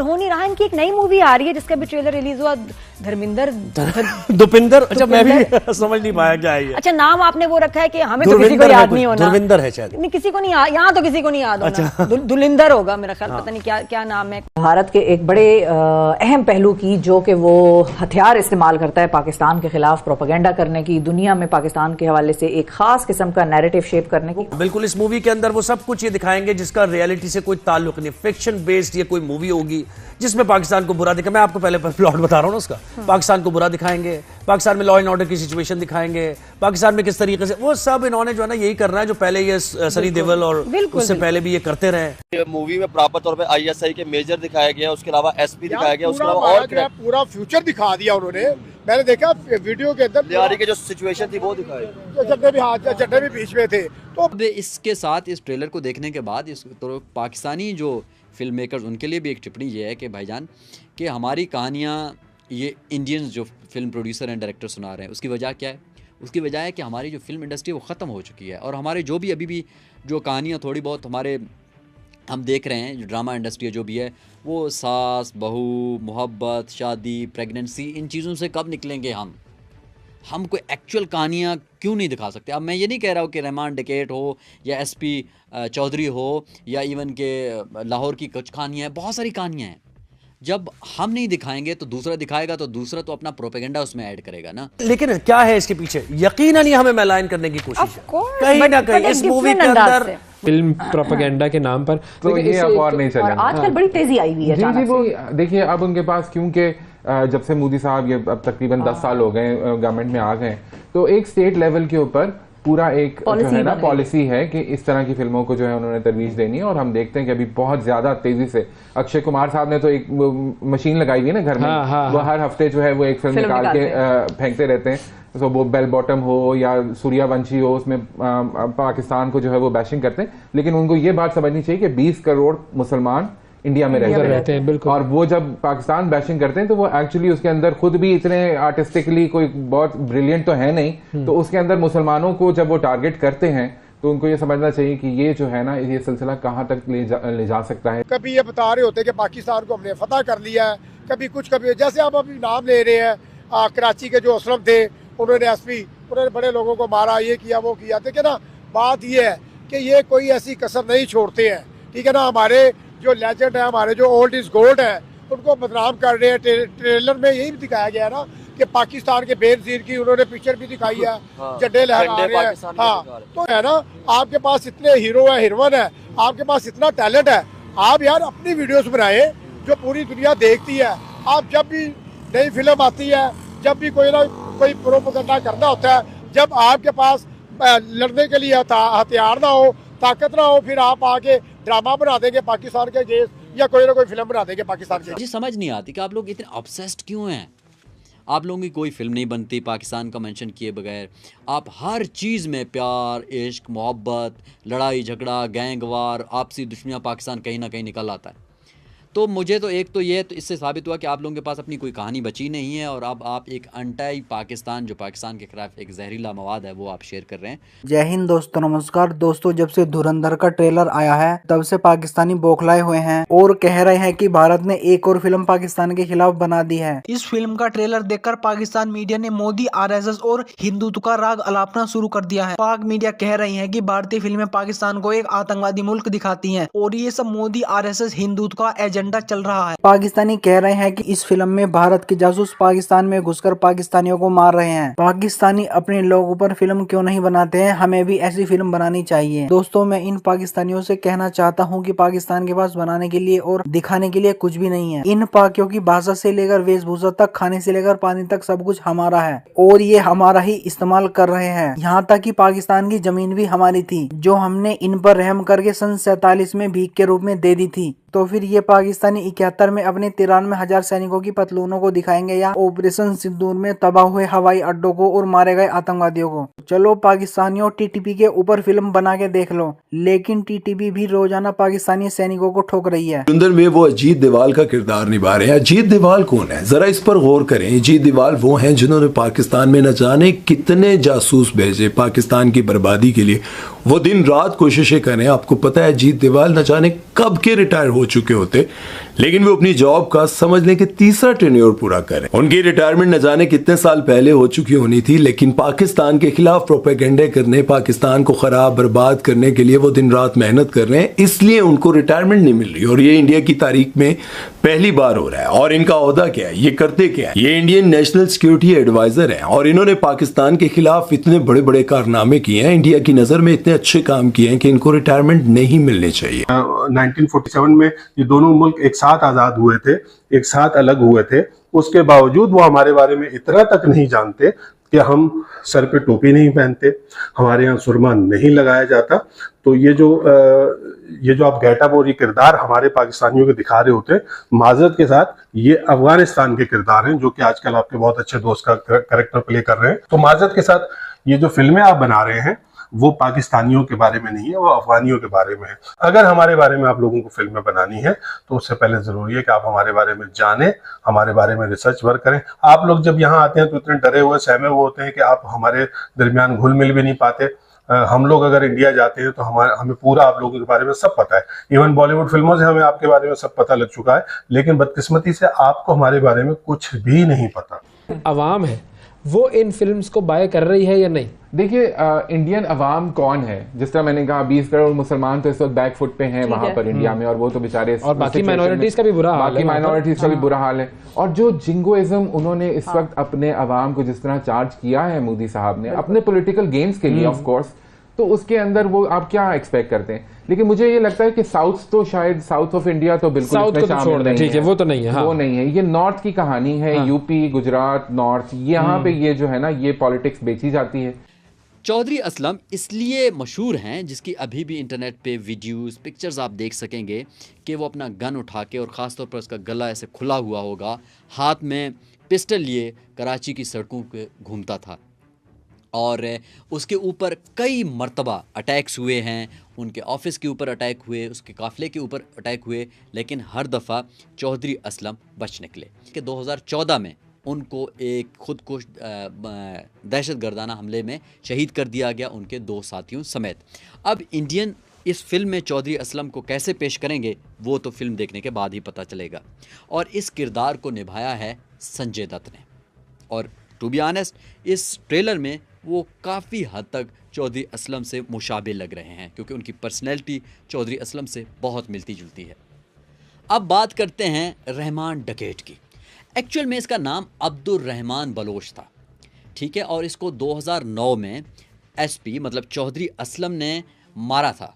हो नहीं रहा। इनकी एक नई मूवी आ रही है जिसका भी ट्रेलर रिलीज हुआ, दुपिंदर। अच्छा, मैं भी समझ नहीं पाया क्या है ये। अच्छा, नाम आपने वो रखा है कि हमें तो किसी को याद नहीं होना। दुर्विंदर है शायद। नहीं, किसी को नहीं, यहाँ तो किसी को नहीं याद होना। दुलिंदर होगा मेरा ख्याल, पता नहीं क्या नाम है। भारत के एक बड़े अहम पहलू की, जो कि वो हथियार इस्तेमाल करता है पाकिस्तान के खिलाफ प्रोपेगेंडा करने की, दुनिया में पाकिस्तान के हवाले से एक खास किस्म का नैरेटिव शेप करने की। बिल्कुल, इस मूवी के अंदर वो सब कुछ ये दिखाएंगे जिसका रियलिटी से कोई ताल्लुक नहीं। फिक्शन बेस्ड ये कोई मूवी होगी जिसमें पाकिस्तान को बुरा दिखा। मैं आपको पहले प्लॉट बता रहा हूँ ना उसका। पाकिस्तान को बुरा दिखाएंगे, पाकिस्तान में लॉ एंड ऑर्डर की सिचुएशन दिखाएंगे, पाकिस्तान में किस तरीके से वो सब इन्होंने जो है ना यही करना है जो पहले ये सनी देओल और उससे पहले भी ये करते रहे। मूवी में प्रॉपर तौर पे आईएसआई के मेजर दिखाया गया, उसके अलावा एसपी दिखाया गया, उसके अलावा और पूरा फ्यूचर दिखा दिया उन्होंने। मैंने देखा वीडियो के अंदर लियारी की जो सिचुएशन थी वो दिखाई, चड्डे भी बीच में थे। तो अब इसके साथ इस ट्रेलर को देखने के बाद इस तो पाकिस्तानी जो फिल्म मेकर्स उनके लिए भी एक टिप्पणी ये है कि भाईजान कि हमारी कहानियाँ ये इंडियंस जो फिल्म प्रोड्यूसर एंड डायरेक्टर सुना रहे हैं, उसकी वजह क्या है? उसकी वजह है कि हमारी जो फिल्म इंडस्ट्री वो ख़त्म हो चुकी है और हमारे जो भी अभी भी जो कहानियाँ थोड़ी बहुत हमारे हम देख रहे हैं, जो ड्रामा इंडस्ट्री जो भी है, वो सास बहू, मोहब्बत, शादी, प्रेगनेंसी, इन चीज़ों से कब निकलेंगे हम कोई एक्चुअल कहानियाँ क्यों नहीं दिखा सकते? अब मैं ये नहीं कह रहा हूँ कि रहमान डिकेट हो या एसपी चौधरी हो या इवन के लाहौर की कुछ कहानियाँ हैं, बहुत सारी कहानियाँ हैं। जब हम नहीं दिखाएंगे तो दूसरा दिखाएगा, तो दूसरा तो अपना प्रोपेगेंडा उसमें ऐड करेगा ना। लेकिन क्या है इसके पीछे? यकीनन ही हमें मैलाइन करने की कोशिश है कहीं ना कहीं इस मूवी के अंदर, फिल्म प्रोपेगेंडा के नाम पर। तो ये अब और नहीं चलेगा। आजकल बड़ी तेजी आई हुई है। जी वो देखिए, अब उनके पास क्योंकि जब से मोदी साहब ये अब तकरीबन 10 साल हो गए गवर्नमेंट में आ गए, तो एक स्टेट लेवल के ऊपर पूरा एक जो है ना पॉलिसी है कि इस तरह की फिल्मों को जो है उन्होंने तरवीज देनी है। और हम देखते हैं कि अभी बहुत ज्यादा तेजी से अक्षय कुमार साहब ने तो एक मशीन लगाई हुई है ना घर में। वो हर हफ्ते जो है वो एक फिल्म निकाल के फेंकते रहते हैं। तो वो बेल बॉटम हो या सूर्यवंशी हो, उसमें पाकिस्तान को जो है वो बैशिंग करते हैं। लेकिन उनको ये बात समझनी चाहिए कि 20 करोड़ मुसलमान इंडिया में रहते हैं, बिल्कुल। और वो जब पाकिस्तान बैशिंग करते हैं तो वो एक्चुअली उसके अंदर खुद भी इतने आर्टिस्टिकली कोई बहुत ब्रिलियंट तो है नहीं, तो उसके अंदर मुसलमानों को जब वो टारगेट करते हैं तो उनको ये समझना चाहिए कि ये जो है ना, ये सिलसिला कहाँ तक ले जा सकता है। कभी ये बता रहे होते कि पाकिस्तान को हमने फतह कर लिया है, कभी कुछ, कभी जैसे आप अभी नाम ले रहे हैं, कराची के जो असलम थे, उन्होंने एसपी, उन्होंने बड़े लोगों को मारा, ये किया वो किया। देखिए ना, बात ये है कि ये कोई ऐसी कसर नहीं छोड़ते हैं, ठीक है ना। हमारे जो लेजेंड है, हमारे जो ओल्ड इज गोल्ड है, उनको बदनाम कर रहे हैं। ट्रेलर में यही भी दिखाया गया है ना कि पाकिस्तान के बेनजीर की उन्होंने पिक्चर भी दिखाई है, झंडे लहरा रहे हैं। हाँ, तो है ना, आपके पास इतने हीरो है, हीरोइन है, आपके पास इतना टैलेंट है, आप यार अपनी वीडियोस बनाए जो पूरी दुनिया देखती है। आप जब भी नई फिल्म आती है, जब भी कोई ना कोई प्रोपेगेंडा करना होता है, जब आपके पास लड़ने के लिए हथियार ना हो, ताकत ना हो, फिर आप आके ड्रामा बना देंगे पाकिस्तान के अगेंस्ट या कोई ना कोई फिल्म बना देंगे पाकिस्तान के। मुझे समझ नहीं आती कि आप लोग इतने ऑब्सेस्ड क्यों हैं। आप लोगों की कोई फिल्म नहीं बनती पाकिस्तान का मेंशन किए बगैर। आप हर चीज़ में प्यार, इश्क, मोहब्बत, लड़ाई झगड़ा, गैंगवार, आपसी दुश्मनियाँ, पाकिस्तान कहीं ना कहीं निकल आता है। तो मुझे तो एक तो ये तो इससे साबित हुआ कि आप लोगों के पास अपनी कोई कहानी बची नहीं है और अब आप एक अंटाई पाकिस्तान, जो पाकिस्तान के खिलाफ एक जहरीला मवाद है, वो आप शेयर कर रहे हैं। जय हिंद दोस्तों, नमस्कार दोस्तों। जब से धुरंधर का ट्रेलर आया है तब से पाकिस्तानी बौखलाए हुए हैं और कह रहे हैं कि भारत ने एक और फिल्म पाकिस्तान के खिलाफ बना दी है। इस फिल्म का ट्रेलर देखकर पाकिस्तान मीडिया ने मोदी, आरएसएस और हिंदुत्व का राग अलापना शुरू कर दिया है। पाक मीडिया कह रही है कि भारतीय फिल्में पाकिस्तान को एक आतंकवादी मुल्क दिखाती है और ये सब मोदी, आरएसएस, हिंदुत्व का एजेंडा चल रहा है। पाकिस्तानी कह रहे हैं कि इस फिल्म में भारत के जासूस पाकिस्तान में घुसकर पाकिस्तानियों को मार रहे हैं। पाकिस्तानी अपने लोगों पर फिल्म क्यों नहीं बनाते हैं? हमें भी ऐसी फिल्म बनानी चाहिए। दोस्तों, मैं इन पाकिस्तानियों से कहना चाहता हूं कि पाकिस्तान के पास बनाने के लिए और दिखाने के लिए कुछ भी नहीं है। इन पाकियों की भाषा से लेकर वेशभूषा तक, खाने से लेकर पानी तक सब कुछ हमारा है और ये हमारा ही इस्तेमाल कर रहे हैं। यहाँ तक कि पाकिस्तान की जमीन भी हमारी थी जो हमने इन पर रहम करके सन 47 में भीख के रूप में दे दी थी। तो फिर ये पाकिस्तानी 71 में अपने 93,000 सैनिकों की पतलूनों को दिखाएंगे या ऑपरेशन सिंदूर में तबाह हुए हवाई अड्डों को और मारे गए आतंकवादियों को? चलो पाकिस्तानियों, टीटीपी के ऊपर फिल्म बना के देख लो, लेकिन टीटीपी भी रोजाना पाकिस्तानी सैनिकों को ठोक रही है। अंदर में वो अजीत डोभाल का किरदार निभा रहे हैं। अजीत डोभाल कौन है, जरा इस पर गौर करें। अजीत डोभाल वो हैं जिन्होंने पाकिस्तान में न जाने कितने जासूस भेजे पाकिस्तान की बर्बादी के लिए। वो दिन रात कोशिशें करें। आपको पता है अजीत डोभाल न जाने कब के रिटायर हो चुके होते, लेकिन वो अपनी जॉब का समझ लें कि तीसरा टेन्योर पूरा करें। उनकी रिटायरमेंट न जाने कितने साल पहले हो चुकी होनी थी, लेकिन पाकिस्तान के खिलाफ प्रोपेगेंडे करने, पाकिस्तान को खराब बर्बाद करने के लिए वो दिन रात मेहनत कर रहे हैं, इसलिए उनको रिटायरमेंट नहीं मिल रही। और ये इंडिया की तारीख में पहली बार हो रहा है। और इनका ओहदा क्या है, ये करते क्या है? ये इंडियन नेशनल सिक्योरिटी एडवाइजर है और इन्होंने पाकिस्तान के खिलाफ इतने बड़े बड़े कारनामे किए हैं, इंडिया की नजर में इतने अच्छे काम किए हैं कि इनको रिटायरमेंट नहीं मिलनी चाहिए। 1947 में ये दोनों मुल्क एक साथ आजाद हुए थे, एक साथ अलग हुए थे, उसके बावजूद वो हमारे बारे में इतना तक नहीं जानते कि हम सर पे टोपी नहीं पहनते, हमारे यहाँ सुरमा नहीं लगाया जाता। तो ये जो आप गेटअप और ये किरदार हमारे पाकिस्तानियों के दिखा रहे होते हैं, माजरत के साथ ये अफगानिस्तान के किरदार हैं जो कि आजकल आपके बहुत अच्छे दोस्त का कैरेक्टर प्ले कर रहे हैं। तो माजरत के साथ ये जो फिल्में आप बना रहे हैं वो पाकिस्तानियों के बारे में नहीं है, वो अफगानियों के बारे में है। अगर हमारे बारे में आप लोगों को फिल्में बनानी है तो उससे पहले जरूरी है कि आप हमारे बारे में जानें, हमारे बारे में रिसर्च वर्क करें। आप लोग जब यहाँ आते हैं तो इतने डरे हुए सहमे हुए होते हैं कि आप हमारे दरमियान घुल मिल भी नहीं पाते। हम लोग अगर इंडिया जाते हैं तो हमें पूरा आप लोगों के बारे में सब पता है। इवन बॉलीवुड फिल्मों से हमें आपके बारे में सब पता लग चुका है, लेकिन बदकिस्मती से आपको हमारे बारे में कुछ भी नहीं पता। अवाम है वो इन फिल्म्स को बाय कर रही है या नहीं? देखिए, इंडियन अवाम कौन है? जिस तरह मैंने कहा 20 करोड़ मुसलमान तो इस वक्त बैक फुट पे हैं वहां पर इंडिया में, और वो तो बेचारे, और बाकी माइनॉरिटीज का भी बुरा हाल है, बाकी माइनॉरिटीज का भी बुरा हाल है। और जो जिंगोइज्म उन्होंने इस वक्त अपने अवाम को जिस तरह चार्ज किया है मोदी साहब ने अपने पॉलिटिकल गेम्स के लिए, ऑफ कोर्स, तो उसके अंदर वो आप क्या एक्सपेक्ट करते हैं? लेकिन मुझे ये लगता है कि साउथ तो शायद साउथ ऑफ इंडिया तो बिल्कुल इसमें शामिल नहीं है। ठीक है, वो तो नहीं है। हाँ। वो नहीं है। ये नॉर्थ की कहानी है। हाँ। यूपी, गुजरात, नॉर्थ, यहाँ पे ये जो है ना, ये पॉलिटिक्स बेची जाती है। चौधरी असलम इसलिए मशहूर हैं, जिसकी अभी भी इंटरनेट पे वीडियोस, पिक्चर्स आप देख सकेंगे कि वो अपना गन उठा के, और ख़ास तौर पर उसका गला ऐसे खुला हुआ होगा, हाथ में पिस्टल लिए कराची की सड़कों पे घूमता था। और उसके ऊपर कई मर्तबा अटैक्स हुए हैं, उनके ऑफिस के ऊपर अटैक हुए, उसके काफ़िले के ऊपर अटैक हुए, लेकिन हर दफ़ा चौधरी असलम बच निकले। कि 2014 में उनको एक खुद को दहशतगर्दाना हमले में शहीद कर दिया गया, उनके 2 साथियों समेत। अब इंडियन इस फिल्म में चौधरी असलम को कैसे पेश करेंगे वो तो फिल्म देखने के बाद ही पता चलेगा। और इस किरदार को निभाया है संजय दत्त ने, और टू बी ऑनेस्ट इस ट्रेलर में वो काफ़ी हद तक चौधरी असलम से मुशाबे लग रहे हैं, क्योंकि उनकी पर्सनैलिटी चौधरी असलम से बहुत मिलती जुलती है। अब बात करते हैं रहमान डकैत की। एक्चुअल में इसका नाम अब्दुल रहमान बलोच था, ठीक है, और इसको 2009 में एसपी मतलब चौधरी असलम ने मारा था,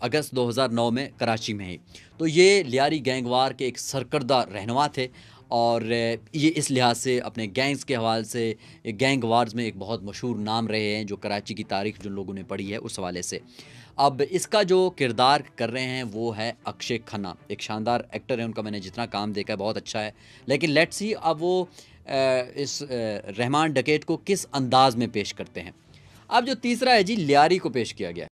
अगस्त 2009 में कराची में ही। तो ये लियारी गैंगवार के एक सरकर्दा रहनुमा थे, और ये इस लिहाज से अपने गैंग्स के हवाले से गैंग वार्स में एक बहुत मशहूर नाम रहे हैं, जो कराची की तारीख जो लोगों ने पढ़ी है उस हवाले से। अब इसका जो किरदार कर रहे हैं वो है अक्षय खन्ना, एक शानदार एक्टर है, उनका मैंने जितना काम देखा है बहुत अच्छा है। लेकिन लेट्स सी अब वो इस रहमान डकैत को किस अंदाज में पेश करते हैं। अब जो तीसरा है जी, लियारी को पेश किया गया।